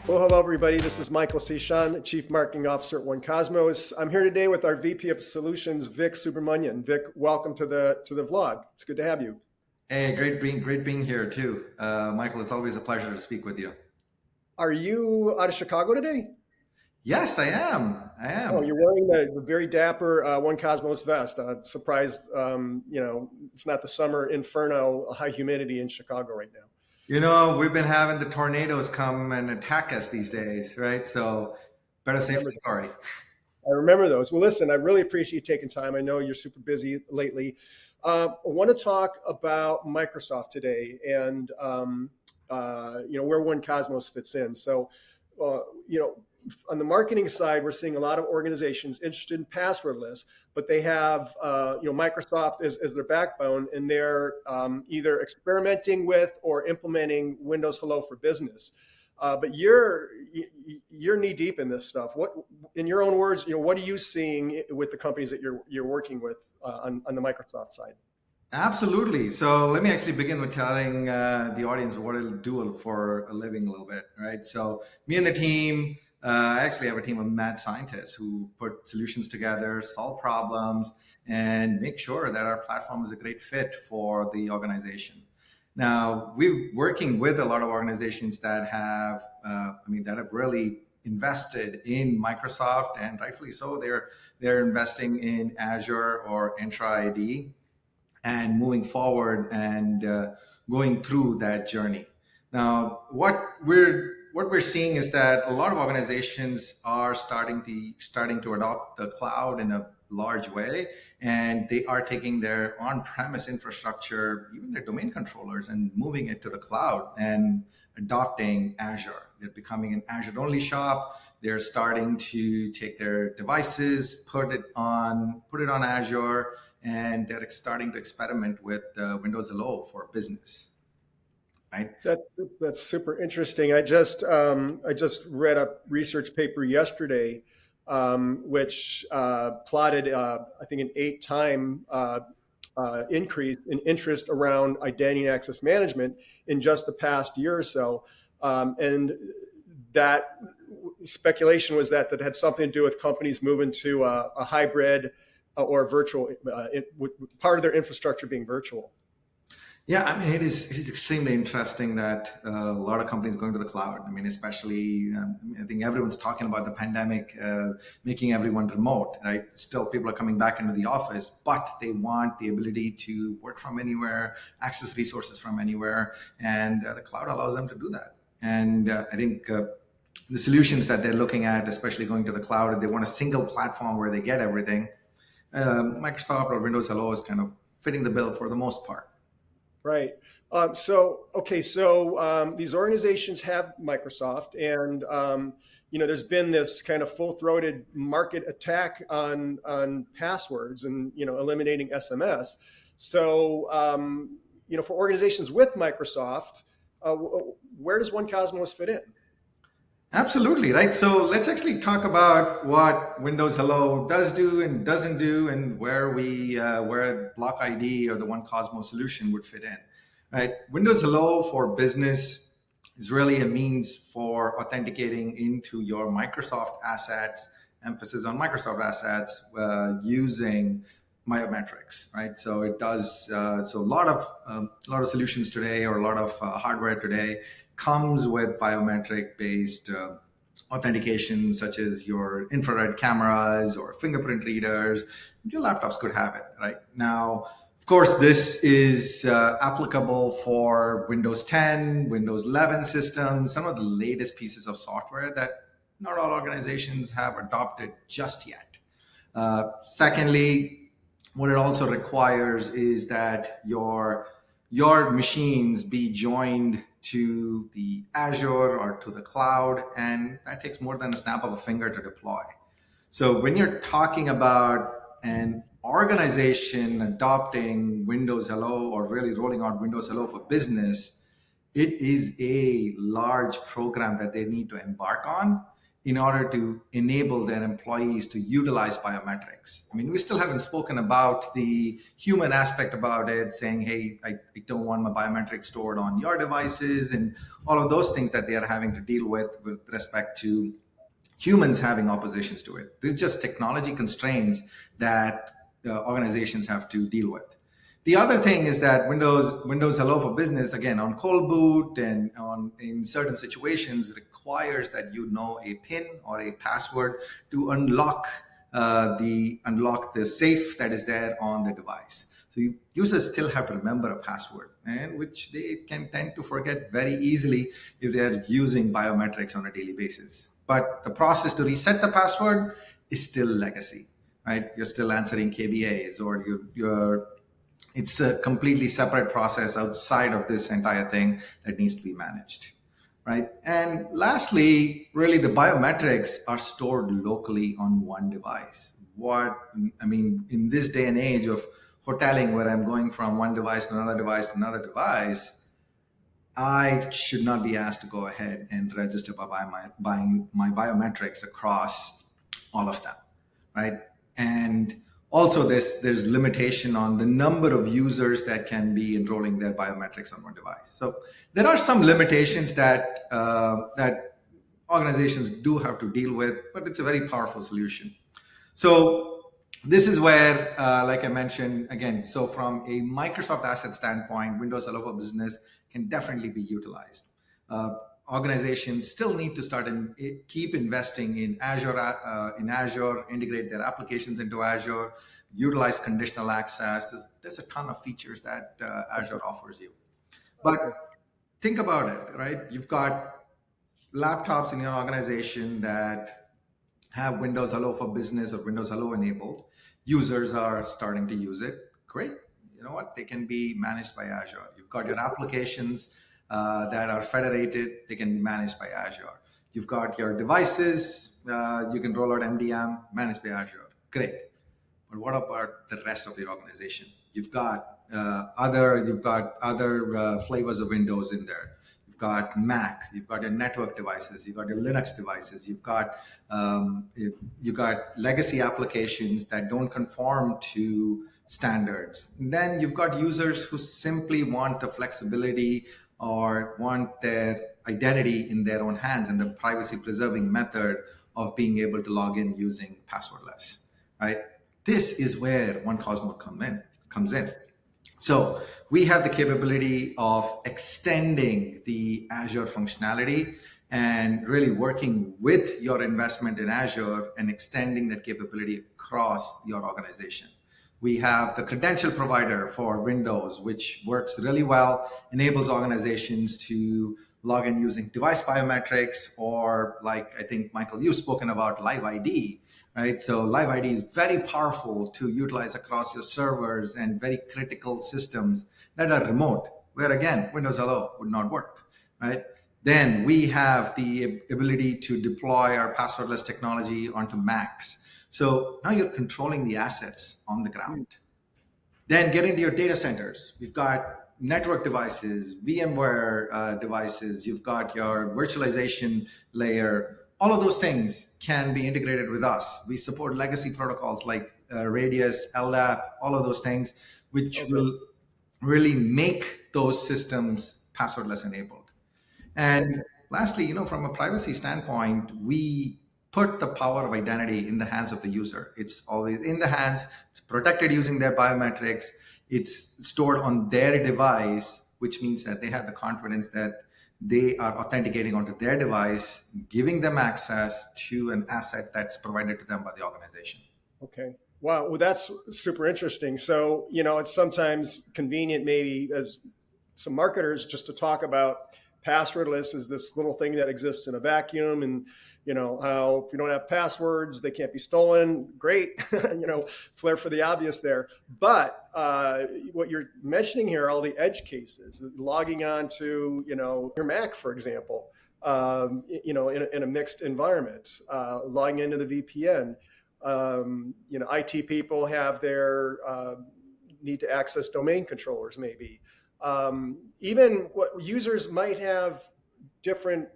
Well, hello, everybody. This is Michael Sishan, Chief Marketing Officer at One Cosmos. I'm here today with our VP of Solutions, Vic Subramanian. Vic, welcome to the vlog. It's good to have you. Hey, great being here too, Michael. It's always a pleasure to speak with you. Are you out of Chicago today? Yes, I am. I Oh, am. you're wearing the very dapper One Cosmos vest. Surprised, it's not the summer inferno, high humidity in Chicago right now. We've been having the tornadoes come and attack us these days, right? So better safe Remember, than sorry. I remember those. Well, listen, I really appreciate you taking time. I know you're super busy lately. I want to talk about Microsoft today and where One Cosmos fits in. So, uh, you know, on the marketing side, we're seeing a lot of organizations interested in passwordless, but they have Microsoft as their backbone, and they're either experimenting with or implementing Windows Hello for Business. But you're knee deep in this stuff. What, in your own words, what are you seeing with the companies that you're working with on the Microsoft side? Absolutely. So let me actually begin with telling the audience what I'll do for a living a little bit, right? So me and the team, I actually have a team of mad scientists who put solutions together, solve problems, and make sure that our platform is a great fit for the organization. Now, we're working with a lot of organizations that have really invested in Microsoft, and rightfully so. They're investing in Azure or Entra ID and moving forward and going through that journey. Now, what we're seeing is that a lot of organizations are starting to adopt the cloud in a large way, and they are taking their on-premise infrastructure, even their domain controllers, and moving it to the cloud and adopting Azure. They're becoming an Azure-only shop. They're starting to take their devices, put it on Azure, and they're starting to experiment with Windows Hello for business, right? That's super interesting. I just read a research paper yesterday, which plotted I think an 8-time increase in interest around identity and access management in just the past year or so, and that speculation was that had something to do with companies moving to a hybrid or virtual, part of their infrastructure being virtual. Yeah, I mean, it is extremely interesting that a lot of companies going to the cloud. I mean, especially, I think everyone's talking about the pandemic making everyone remote, right? Still, people are coming back into the office, but they want the ability to work from anywhere, access resources from anywhere, and the cloud allows them to do that. And I think the solutions that they're looking at, especially going to the cloud, they want a single platform where they get everything. Microsoft or Windows Hello is kind of fitting the bill for the most part. Right. These organizations have Microsoft, and there's been this kind of full-throated market attack on passwords and eliminating SMS. So for organizations with Microsoft, where does One Cosmos fit in? Absolutely, right. So let's actually talk about what Windows Hello does do and doesn't do, and where Block ID or the One Cosmos solution would fit in. Right. Windows Hello for Business is really a means for authenticating into your Microsoft assets, emphasis on Microsoft assets, using biometrics, right? So it does. So a lot of solutions today, or a lot of hardware today, comes with biometric based authentication, such as your infrared cameras or fingerprint readers. Your laptops could have it right now. Of course, this is applicable for Windows 10, Windows 11 systems, some of the latest pieces of software that not all organizations have adopted just yet. Secondly, what it also requires is that your machines be joined to the Azure or to the cloud, and that takes more than a snap of a finger to deploy. So when you're talking about an organization adopting Windows Hello or really rolling out Windows Hello for Business, it is a large program that they need to embark on in order to enable their employees to utilize biometrics. I mean, we still haven't spoken about the human aspect about it, saying, hey, I don't want my biometrics stored on your devices and all of those things that they are having to deal with respect to humans having oppositions to it. This is just technology constraints that organizations have to deal with. The other thing is that Windows Hello for Business, again, on cold boot and in certain situations, requires that you know a PIN or a password to unlock the safe that is there on the device. So users still have to remember a password, and which they can tend to forget very easily if they're using biometrics on a daily basis. But the process to reset the password is still legacy, right? You're still answering KBAs, or it's a completely separate process outside of this entire thing that needs to be managed, right? And lastly, really the biometrics are stored locally on one device. In this day and age of hoteling, where I'm going from one device to another device to another device, I should not be asked to go ahead and register by buying my biometrics across all of them, right? And also there's limitation on the number of users that can be enrolling their biometrics on one device. So there are some limitations that organizations do have to deal with, but it's a very powerful solution. So this is where, like I mentioned, again, so from a Microsoft asset standpoint, Windows Hello for Business can definitely be utilized. Organizations still need to start and keep investing in Azure, integrate their applications into Azure, utilize conditional access. There's a ton of features that Azure offers you. But think about it, right? You've got laptops in your organization that have Windows Hello for Business or Windows Hello enabled. Users are starting to use it. Great. You know what? They can be managed by Azure. You've got your applications that are federated. They can be managed by Azure. You've got your devices. You can roll out MDM, managed by Azure. Great. But what about the rest of the organization? You've got other flavors of Windows in there. You've got Mac. You've got your network devices. You've got your Linux devices. You've got legacy applications that don't conform to standards. And then you've got users who simply want the flexibility or want their identity in their own hands and the privacy preserving method of being able to log in using passwordless, right? This is where OneCosmo comes in. So we have the capability of extending the Azure functionality and really working with your investment in Azure and extending that capability across your organization. We have the credential provider for Windows, which works really well, enables organizations to log in using device biometrics, or like I think, Michael, you've spoken about Live ID, right? So Live ID is very powerful to utilize across your servers and very critical systems that are remote, where again, Windows Hello would not work, right? Then we have the ability to deploy our passwordless technology onto Macs. So now you're controlling the assets on the ground. Then get into your data centers. We've got network devices, VMware devices. You've got your virtualization layer. All of those things can be integrated with us. We support legacy protocols like Radius, LDAP, all of those things, which will really make those systems passwordless enabled. And lastly, from a privacy standpoint, we put the power of identity in the hands of the user. It's always in the hands. It's protected using their biometrics. It's stored on their device, which means that they have the confidence that they are authenticating onto their device, giving them access to an asset that's provided to them by the organization. Okay. Wow. Well, that's super interesting. So, it's sometimes convenient, maybe as some marketers, just to talk about passwordless is this little thing that exists in a vacuum, and how if you don't have passwords, they can't be stolen. Great, flair for the obvious there. But what you're mentioning here are all the edge cases, logging on to your Mac, for example, in a mixed environment, logging into the VPN. IT people have their need to access domain controllers, maybe. Even what users might have different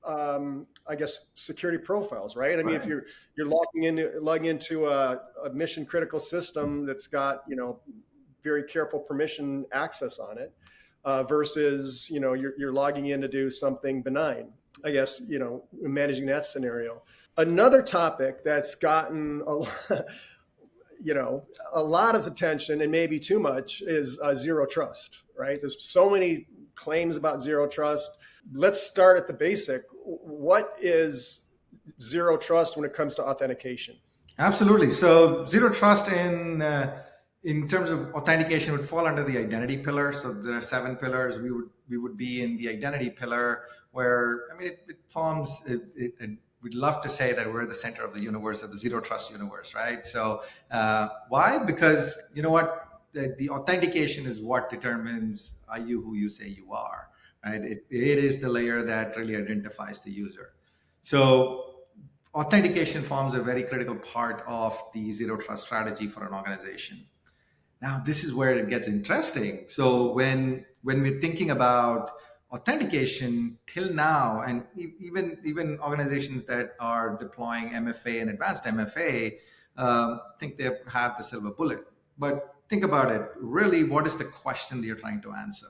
I guess, security profiles, right? I mean, if Right. you're logging into a mission critical system that's got, very careful permission access on it, versus, you're logging in to do something benign. I guess, managing that scenario. Another topic that's gotten a lot of attention and maybe too much is zero trust, right? There's so many claims about zero trust. Let's start at the basic. What is zero trust when it comes to authentication? Absolutely. So zero trust in terms of authentication would fall under the identity pillar. So there are 7 pillars. We would be in the identity pillar, where I mean it forms. We'd love to say that we're the center of the universe, of the zero trust universe, right? So why? Because you know what, the authentication is what determines are you who you say you are, right? It is the layer that really identifies the user. So authentication forms a very critical part of the zero trust strategy for an organization. Now, this is where it gets interesting. So when we're thinking about authentication till now, and even organizations that are deploying MFA and advanced MFA think they have the silver bullet. But think about it. Really, what is the question that you're trying to answer?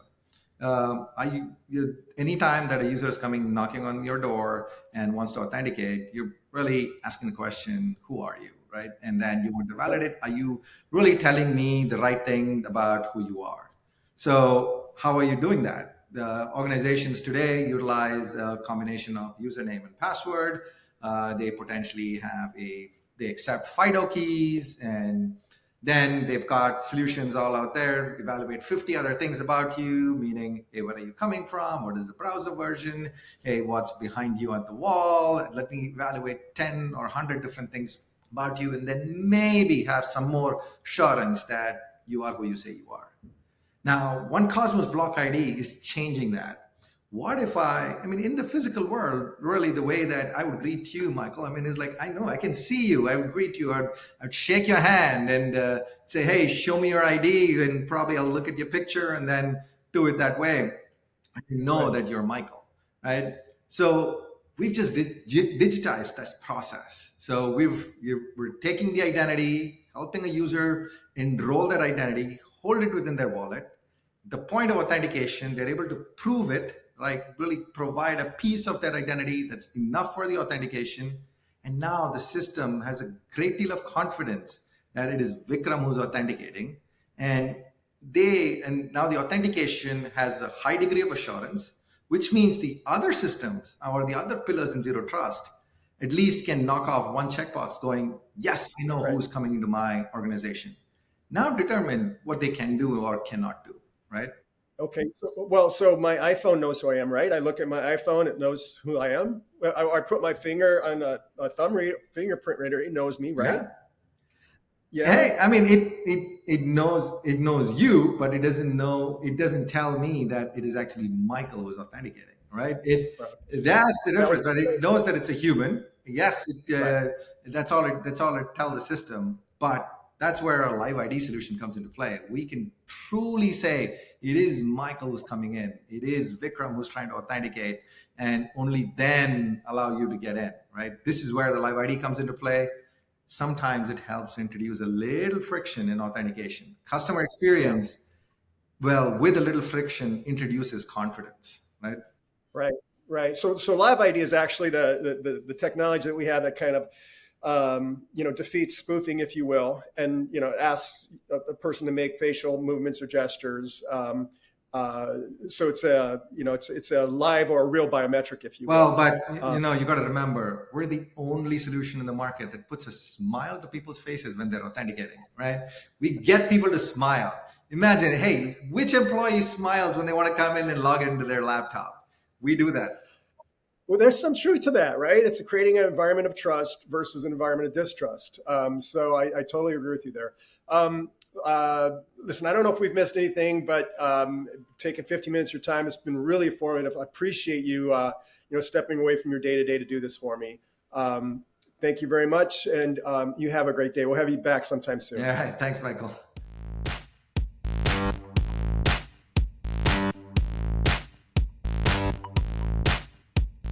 Anytime that a user is coming knocking on your door and wants to authenticate, you're really asking the question, who are you, right? And then you want to validate, are you really telling me the right thing about who you are? So how are you doing that? The organizations today utilize a combination of username and password. They potentially they accept FIDO keys, and then they've got solutions all out there, evaluate 50 other things about you, meaning, hey, where are you coming from? What is the browser version? Hey, what's behind you on the wall? Let me evaluate 10 or 100 different things about you, and then maybe have some more assurance that you are who you say you are. Now, One Cosmos Block ID is changing that. What if I mean, in the physical world, really the way that I would greet you, Michael, I mean, is like, I know I can see you. I would greet you. I'd shake your hand and say, hey, show me your ID. And probably I'll look at your picture and then do it that way. I know that you're Michael, right? So we've just digitized this process. So we're taking the identity, helping a user enroll their identity, hold it within their wallet. The point of authentication, they're able to prove it, right? Really provide a piece of their identity that's enough for the authentication. And now the system has a great deal of confidence that it is Vikram who's authenticating. And now the authentication has a high degree of assurance, which means the other systems or the other pillars in zero trust at least can knock off one checkbox going, yes, I know who's coming into my organization. Now determine what they can do or cannot do, right? Okay. So my iPhone knows who I am, right? I look at my iPhone, it knows who I am. I put my finger on a fingerprint reader, it knows me, right? Yeah. Hey, I mean, it knows you, but it doesn't tell me that it is actually Michael who's authenticating, right? That's the difference, right? It knows that it's a human. Yes, that's all it tells the system, but that's where our live ID solution comes into play. We can truly say it is Michael who's coming in. It is Vikram who's trying to authenticate, and only then allow you to get in, right? This is where the live ID comes into play. Sometimes it helps introduce a little friction in authentication. Customer experience, well, with a little friction, introduces confidence, right? Right. So live ID is actually the technology that we have that kind of defeats spoofing, if you will, and asks a person to make facial movements or gestures. So it's a live or a real biometric, if you will. Well, but you got to remember, we're the only solution in the market that puts a smile to people's faces when they're authenticating, right? We get people to smile. Imagine, hey, which employee smiles when they want to come in and log into their laptop? We do that. Well, there's some truth to that, right? It's creating an environment of trust versus an environment of distrust. So I totally agree with you there. Listen, I don't know if we've missed anything, but taking 15 minutes of your time has been really informative. I appreciate you, stepping away from your day-to-day to do this for me. Thank you very much, and you have a great day. We'll have you back sometime soon. All right. Thanks, Michael.